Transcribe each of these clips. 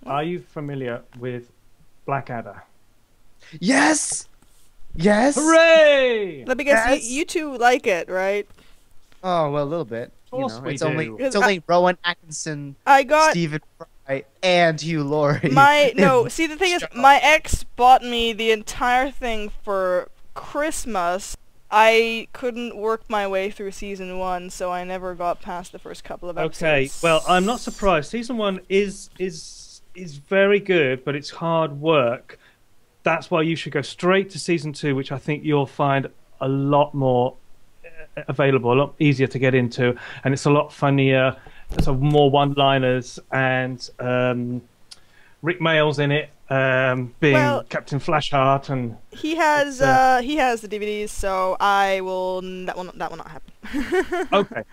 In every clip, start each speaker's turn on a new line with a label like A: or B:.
A: Are you familiar with Blackadder?
B: Yes! Yes!
A: Hooray!
C: Let me guess,
B: Yes.
C: you two like it, right?
B: Oh, well, a little bit.
A: Of course we
B: it's
A: do.
B: only Rowan Atkinson,
C: I got
B: Stephen Fry, and Hugh Laurie.
C: no. See, the thing is, my ex bought me the entire thing for Christmas. I couldn't work my way through season 1, so I never got past the first couple of episodes.
A: Okay, well, I'm not surprised. Season 1 is very good, but it's hard work. That's why you should go straight to season 2, which I think you'll find a lot more available, a lot easier to get into, and it's a lot funnier. There's more one-liners, and Rick Mayall's in it, being Captain Flashheart, and
C: he has the DVDs, so I will that will not happen.
A: okay,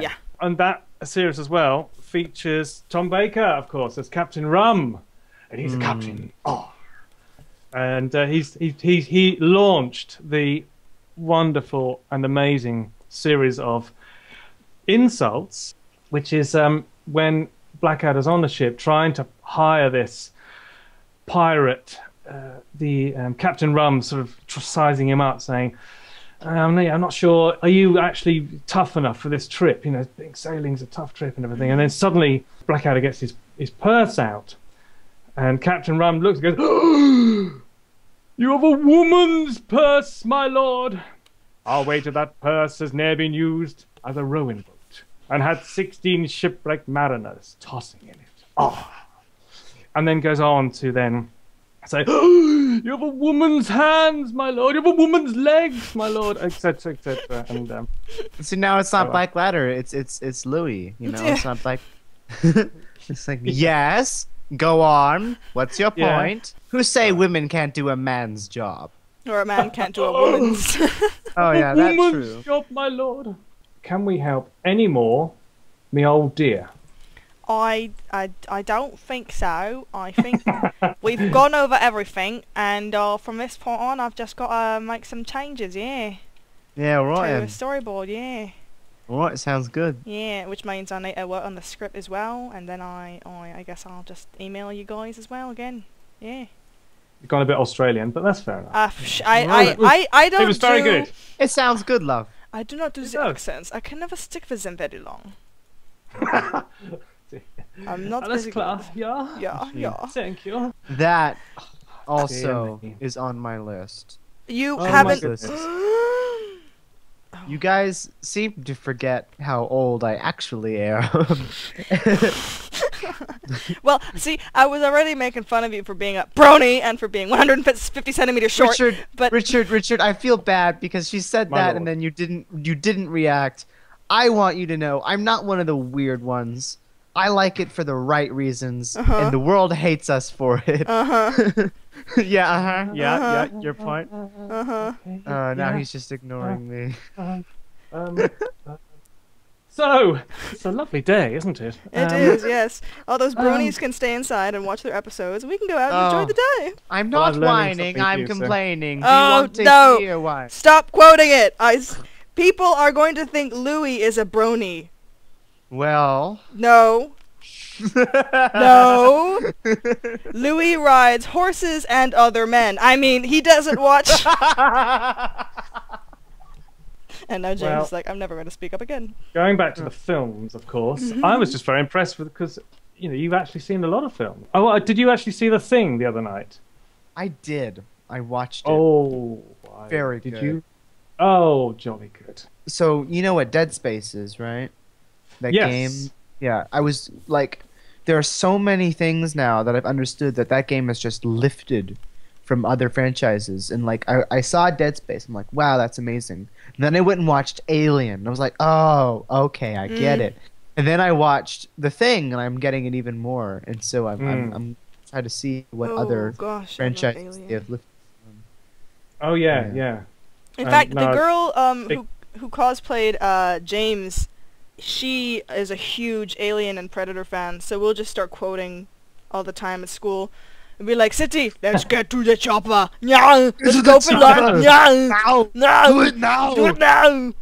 C: yeah.
A: And that series as well features Tom Baker, of course, as Captain Rum, and he's a captain. Oh, and he launched the wonderful and amazing series of insults, which is when Blackadder's on the ship trying to hire this pirate, Captain Rum sort of sizing him up, saying, I'm not sure, are you actually tough enough for this trip? You know, big sailing's a tough trip and everything. And then suddenly Blackadder gets his purse out, and Captain Rum looks and goes, you have a woman's purse, my lord. I'll wager that purse has ne'er been used as a rowing boat, and had 16 shipwrecked mariners tossing in it. Oh. And then goes on to then say, you have a woman's hands, my lord. You have a woman's legs, my lord, etc., etc. And
B: so now it's not Blackadder. It's Louie. You know, it's not Black. It's like, yes, go on. What's your point? Who say women can't do a man's job?
C: Or a man can't do a woman's.
B: Oh yeah, that's
A: woman's
B: true.
A: job, my lord. Can we help any more, me old dear?
C: I don't think so. I think we've gone over everything, and from this point on, I've just got to make some changes. Yeah.
B: Yeah, right.
C: To the storyboard. Yeah.
B: Alright, sounds good.
C: Yeah, which means I need to work on the script as well, and then I guess I'll just email you guys as well again. Yeah.
A: You've gone a bit Australian, but that's fair enough.
C: I don't.
A: It was very good.
B: It sounds good, love.
C: I do not do the accents. I can never stick with them very long. I'm not.
A: That's class. Yeah.
C: Yeah.
A: Thank you.
B: That also is on my list.
C: You haven't.
B: You guys seem to forget how old I actually am.
C: Well, see, I was already making fun of you for being a brony and for being 150 centimeters short.
B: Richard, I feel bad because she said that and then you didn't react. I want you to know I'm not one of the weird ones. I like it for the right reasons, and the world hates us for it. Yeah, your point. Now he's just ignoring me.
A: So, it's a lovely day, isn't it?
C: It is, yes. All those bronies can stay inside and watch their episodes, and we can go out and enjoy the day.
B: I'm not whining, I'm complaining.
C: Oh, no. Stop quoting it. People are going to think Louie is a brony.
B: Well.
C: No. No. Louie rides horses and other men. I mean, he doesn't watch... And now James is like, I'm never going to speak up again.
A: Going back to the films, of course, I was just very impressed with, because, you know, you've actually seen a lot of films. Oh, did you actually see The Thing the other night?
B: I did. I watched it.
A: Oh,
B: very good.
A: Did you? Oh, jolly good.
B: So, you know what Dead Space is, right? That game? Yeah, I was like, there are so many things now that I've understood that game has just lifted from other franchises, and like I saw Dead Space, I'm like, wow, that's amazing. And then I went and watched Alien, and I was like, oh, okay, I get it. And then I watched The Thing, and I'm getting it even more. And so I'm trying to see what other franchises they have lifted from.
A: Oh yeah.
C: In fact, the girl who cosplayed James, she is a huge Alien and Predator fan, so we'll just start quoting all the time at school. And be like, City, let's get to the chopper. Yeah, let's go for that. Yeah, no,
B: do it now.
C: Do it now.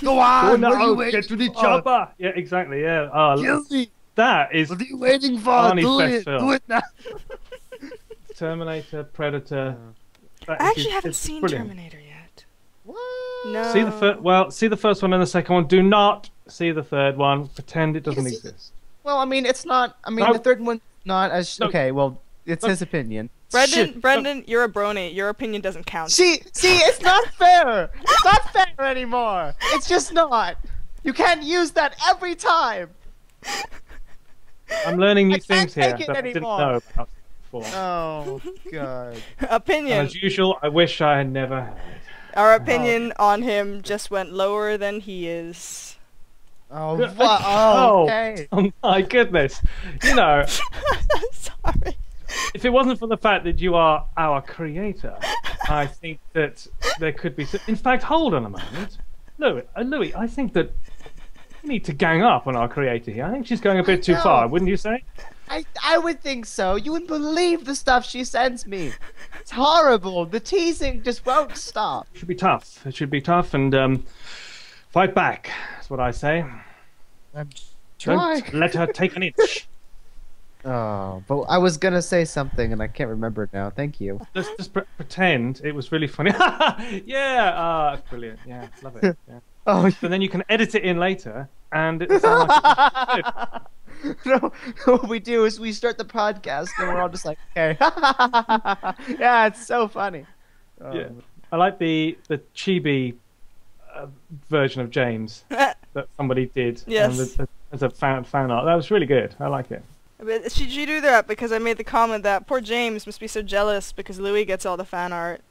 B: Go on.
A: Go now. Get to the chopper. Yeah, exactly. Yeah.
B: Kill me.
A: That is
B: What are you waiting for?
A: Arnie's
B: Do
A: best
B: it.
A: film.
B: Do it now.
A: Terminator, Predator.
C: I actually haven't
A: it's
C: seen
A: brilliant.
C: Terminator yet.
B: What?
C: No.
A: See the first one and the second one. Do not see the third one. Pretend it doesn't exist.
B: Well, I mean, it's not. I mean,
A: No.
B: the third one's not as.
A: No.
B: Okay, well, it's
A: No.
B: his opinion.
C: Brendan, you're a brony. Your opinion doesn't count.
B: See, it's not fair. It's not fair anymore. It's just not. You can't use that every time.
A: I'm learning new
B: I can't
A: things here
B: take it
A: that I didn't
B: anymore.
A: know about before.
B: Oh God.
A: And
C: Opinion.
A: as usual, I wish I had never heard.
C: Our opinion on him just went lower than he is.
B: Oh,
A: Good.
B: what? Oh, okay.
A: Oh my goodness. You know,
C: Sorry.
A: if it wasn't for the fact that you are our creator, I think that there could be... In fact, hold on a moment. Louie, I think that we need to gang up on our creator here. I think she's going a bit too far, wouldn't you say?
B: I would think so. You wouldn't believe the stuff she sends me. It's horrible. The teasing just won't stop.
A: It should be tough. It should be tough and fight back. That's what I say.
B: I'm trying.
A: Don't let her take an inch.
B: Oh, but I was gonna say something and I can't remember it now. Thank you.
A: Just pretend it was really funny. Yeah, that's brilliant. Yeah, love it. Yeah.
B: Oh,
A: And then you can edit it in later, and it sounds like
B: no, what we do is we start the podcast and we're all just like, okay. Yeah, it's so funny.
A: yeah. I like the chibi version of James that somebody did.
C: Yes.
A: As a fan art. That was really good. I like it.
C: But she do that because I made the comment that poor James must be so jealous because Louie gets all the fan art.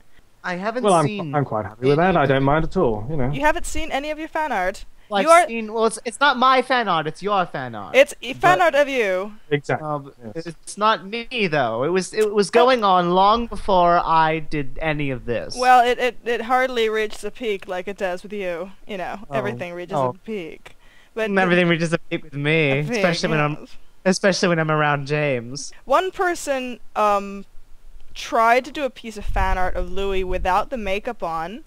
B: I haven't
A: Well,
B: seen.
A: I'm quite happy with that. I don't mind at all. You know.
C: You haven't seen any of your fan art.
B: Well,
C: You
B: I've
C: are-
B: seen. Well, it's not my fan art. It's your fan art.
C: It's fan
B: But-
C: art of you.
A: Exactly.
B: But
A: Yes.
B: it's not me though. It was going on long before I did any of this.
C: Well, it hardly reaches a peak like it does with you. You know, everything reaches a peak. But
B: And everything reaches a peak with me,
C: a peak,
B: especially when I'm around James.
C: One person tried to do a piece of fan art of Louie without the makeup on,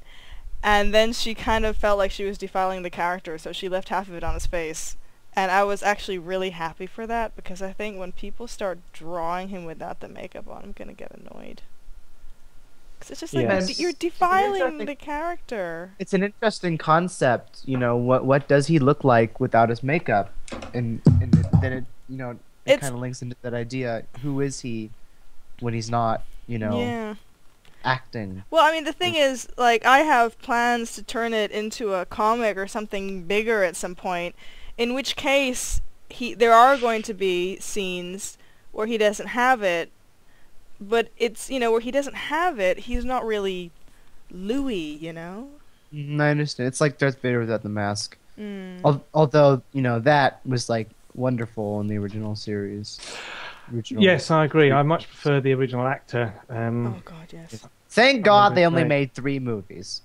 C: and then she kind of felt like she was defiling the character, so she left half of it on his face. And I was actually really happy for that, because I think when people start drawing him without the makeup on, I'm gonna get annoyed. Because it's just like,
A: Yes.
C: you're defiling the character.
B: It's an interesting concept, you know. What does he look like without his makeup? And then it
C: It's-
B: kind of links into that idea. Who is he when he's not,
C: Yeah.
B: acting?
C: Well, I mean, the thing is, like, I have plans to turn it into a comic or something bigger at some point, in which case there are going to be scenes where he doesn't have it, but it's, where he doesn't have it, he's not really Louie,
B: I understand. It's like Darth Vader without the mask.
C: Mm.
B: Although, that was like wonderful in the original series.
A: Yes, I agree. I much prefer the original actor.
C: Oh god, yes.
B: Thank God
A: was
B: they only
A: great.
B: made 3 movies.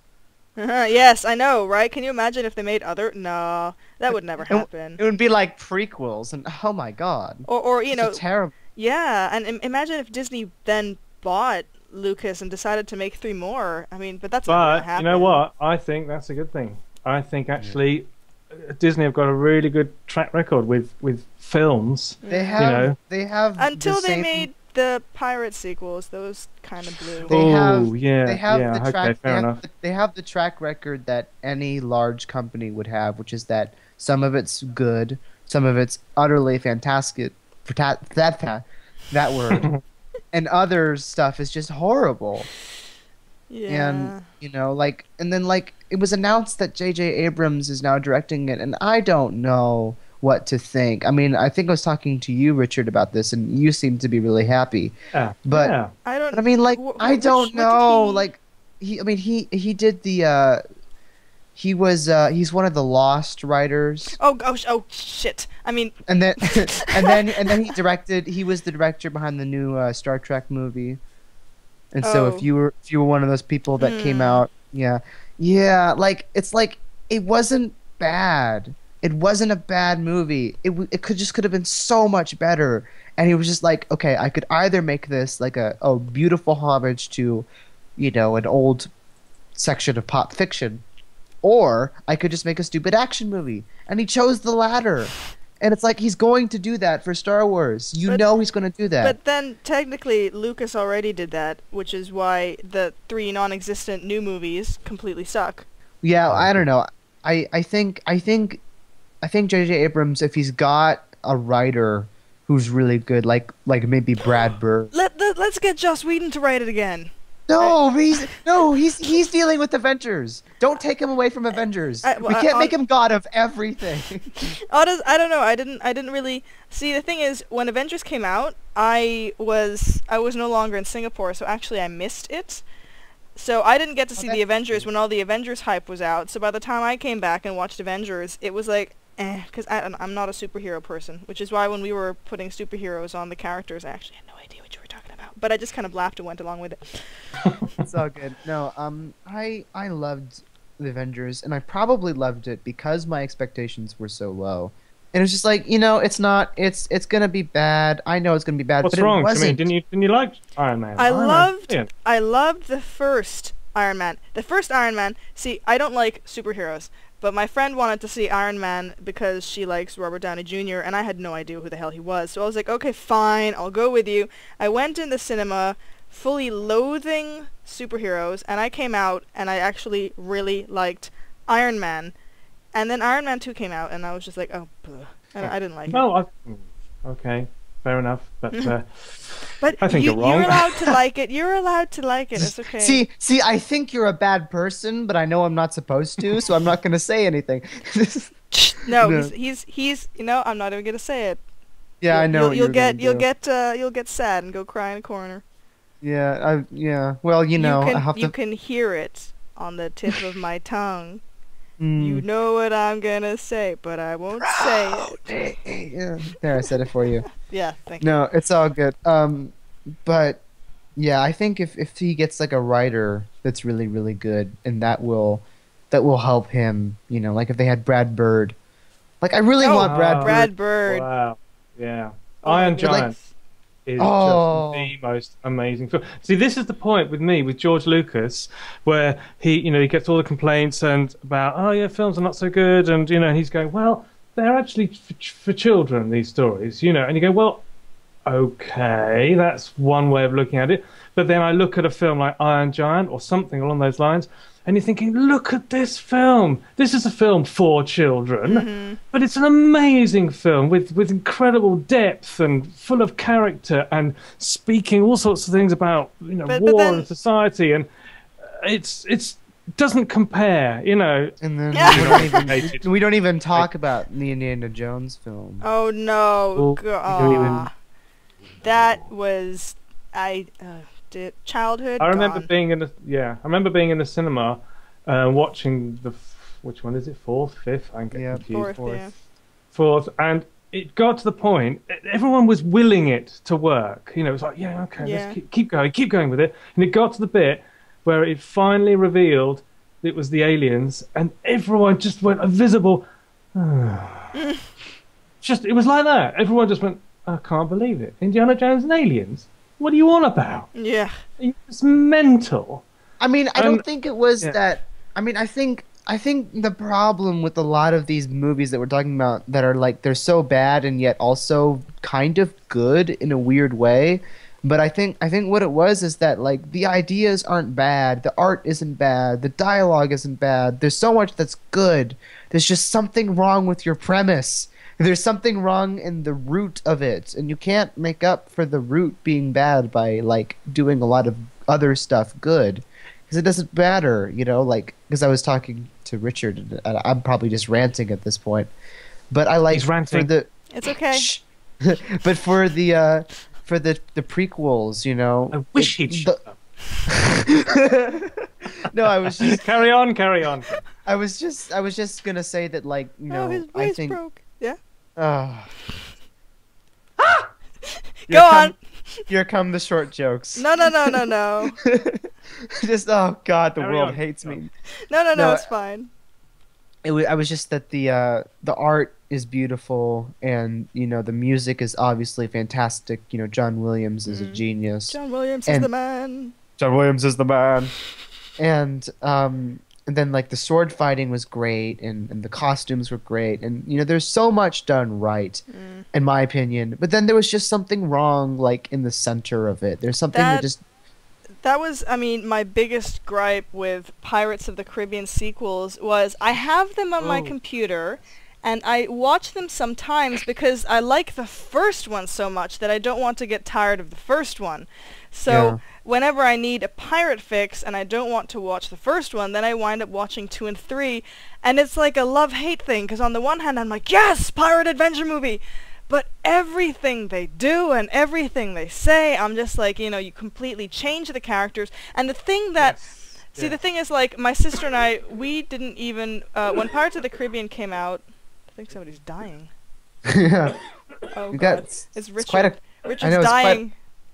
C: Yes, I know, right? Can you imagine if they made other... No, that would never happen.
B: It would be like prequels, and oh my God.
C: Or
B: It's terrible.
C: Yeah, and imagine if Disney then bought Lucas and decided to make 3 more. I mean, but that's not gonna
A: But
C: happen.
A: you know what? I think that's a good thing. I think actually Disney have got a really good track record with films.
B: They have. They have.
C: Until
B: the
C: they
B: same,
C: made the pirate sequels, those kind of blew.
B: They have.
A: Oh, yeah,
B: They have
A: yeah,
B: the
A: okay,
B: track.
A: fair enough.
B: They have the track record that any large company would have, which is that some of it's good, some of it's utterly fantastic. That word. And other stuff is just horrible.
C: Yeah.
B: And and then it was announced that J.J. Abrams is now directing it, and I don't know what to think. I mean, I think I was talking to you, Richard, about this, and you seem to be really happy.
A: Yeah,
B: But
A: yeah.
C: I don't.
B: I mean, I don't
C: what did
B: know.
C: he-
B: Like, he did the. He's one of the Lost writers,
C: Oh shit. I mean,
B: and then and then he directed. He was the director behind the new Star Trek movie. And so
C: Oh.
B: if you were one of those people that came
C: Hmm.
B: out, yeah, it wasn't bad. It wasn't a bad movie. It could have been so much better. And he was just like, okay, I could either make this like a beautiful homage to, an old section of pop fiction, or I could just make a stupid action movie. And he chose the latter. And it's like he's going to do that for Star Wars. You know he's going to do that.
C: But then technically Lucas already did that, which is why the 3 non-existent new movies completely suck.
B: Yeah, I don't know. I think J.J. Abrams, if he's got a writer who's really good, like maybe Brad Bird.
C: Let's get Joss Whedon to write it again.
B: No, he's dealing with Avengers. Don't take him away from Avengers. We can't make him god of everything.
C: I don't know. I didn't really see. The thing is, when Avengers came out, I was no longer in Singapore, so actually I missed it. So I didn't get to see the Avengers when all the Avengers hype was out. So by the time I came back and watched Avengers, it was like, because I'm not a superhero person, which is why when we were putting superheroes on the characters, I actually had no idea what you were talking about. But I just kind of laughed and went along with it.
B: It's all good. No, I loved the Avengers, and I probably loved it because my expectations were so low. And it's just like, it's gonna be bad. I know it's gonna be bad.
A: What's
B: but
A: wrong?
B: It wasn't.
A: Didn't you like Iron Man?
C: I loved the first Iron Man. The first Iron Man. See, I don't like superheroes, but my friend wanted to see Iron Man because she likes Robert Downey Jr. and I had no idea who the hell he was. So I was like, okay, fine, I'll go with you. I went in the cinema fully loathing superheroes, and I came out and I actually really liked Iron Man. And then Iron Man 2 came out, and I was just like, oh, bleh. I didn't like it.
A: Okay, fair enough. But
C: but
A: I think you're wrong.
C: You're allowed to like it. You're allowed to like it. It's okay.
B: See, I think you're a bad person, but I know I'm not supposed to, so I'm not going to say anything.
C: No, he's. I'm not even going to say it.
B: Yeah, I know.
C: You'll get sad and go cry in a corner.
B: Yeah, Well,
C: you can hear it on the tip of my tongue. You know what I'm gonna say, but I won't say it.
B: Yeah. There, I said it for you.
C: Yeah, thank you.
B: No, it's all good. But yeah, I think if he gets like a writer that's really, really good, and that will help him. Like if they had Brad Bird. Like I really want
C: Brad Bird.
A: Wow. Yeah. Iron Giant is just the most amazing film. See, this is the point with me, with George Lucas, where he gets all the complaints and about, films are not so good, and he's going, well, they're actually for children, these stories, and you go, well, okay, that's one way of looking at it. But then I look at a film like Iron Giant or something along those lines, and you're thinking, look at this film. This is a film for children, but it's an amazing film with incredible depth and full of character and speaking all sorts of things about war and society, and it's doesn't compare,
B: And then we don't even talk about the Indiana Jones film.
C: Oh no! That was childhood.
A: I remember being in the cinema, watching which one is it? Fourth, fifth? I'm getting confused. Fourth, and it got to the point. Everyone was willing it to work. It was like, let's keep going with it. And it got to the bit where it finally revealed it was the aliens, and everyone just went a visible. It was like that. Everyone just went, I can't believe it. Indiana Jones and aliens. What are you on about? Yeah. It's mental.
B: I mean, I don't think it was that. I mean, I think the problem with a lot of these movies that we're talking about that are like they're so bad and yet also kind of good in a weird way. But I think what it was is that like the ideas aren't bad, the art isn't bad, the dialogue isn't bad. There's so much that's good. There's just something wrong with your premise. There's something wrong in the root of it, and you can't make up for the root being bad by like doing a lot of other stuff good, because it doesn't matter, like because I was talking to Richard, and I'm probably just ranting at this point, but I like
A: he's ranting.
C: It's okay.
B: But for the prequels,
A: I wish he'd shut up.
B: No, I was just
A: carry on.
B: I was just gonna say that like
C: his voice broke. Yeah.
B: Go
C: on.
B: Here come the short jokes.
C: No.
B: Just the
A: Carry
B: world
A: on.
B: hates me.
C: No, it's fine.
B: I was just that the art is beautiful, and the music is obviously fantastic. John Williams is a genius.
C: John Williams is the man.
B: John Williams is the man. And And then like the sword fighting was great, and the costumes were great, and you know there's so much done right, in my opinion. But then there was just something wrong, like in the center of it. There's something that just.
C: That was, I mean, my biggest gripe with Pirates of the Caribbean sequels was I have them on my computer, and I watch them sometimes because I like the first one so much that I don't want to get tired of the first one. So whenever I need a pirate fix and I don't want to watch the first one, then I wind up watching 2 and 3, and it's like a love-hate thing, because on the one hand I'm like, yes, pirate adventure movie! But everything they do and everything they say, I'm just like, you know, you completely change the characters. And the thing that... See, the thing is, like, my sister and I, we didn't even... when Pirates of the Caribbean came out... I think somebody's dying.
B: Yeah.
C: Oh, God. It's Richard. Richard's dying.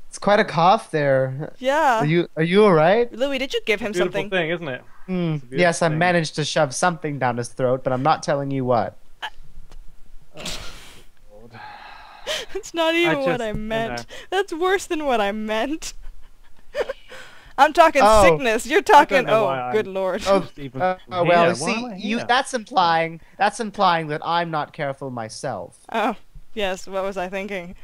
B: It's quite a cough there.
C: Yeah.
B: Are you alright?
C: Louie, did you give him something?
A: Beautiful thing, isn't it?
B: Yes, I managed to shove something down his throat, but I'm not telling you what.
C: It's not even what I meant. That's worse than what I meant. I'm talking sickness. You're talking. Oh, good lord.
B: Well, see, that's implying that I'm not careful myself.
C: Oh, yes. What was I thinking?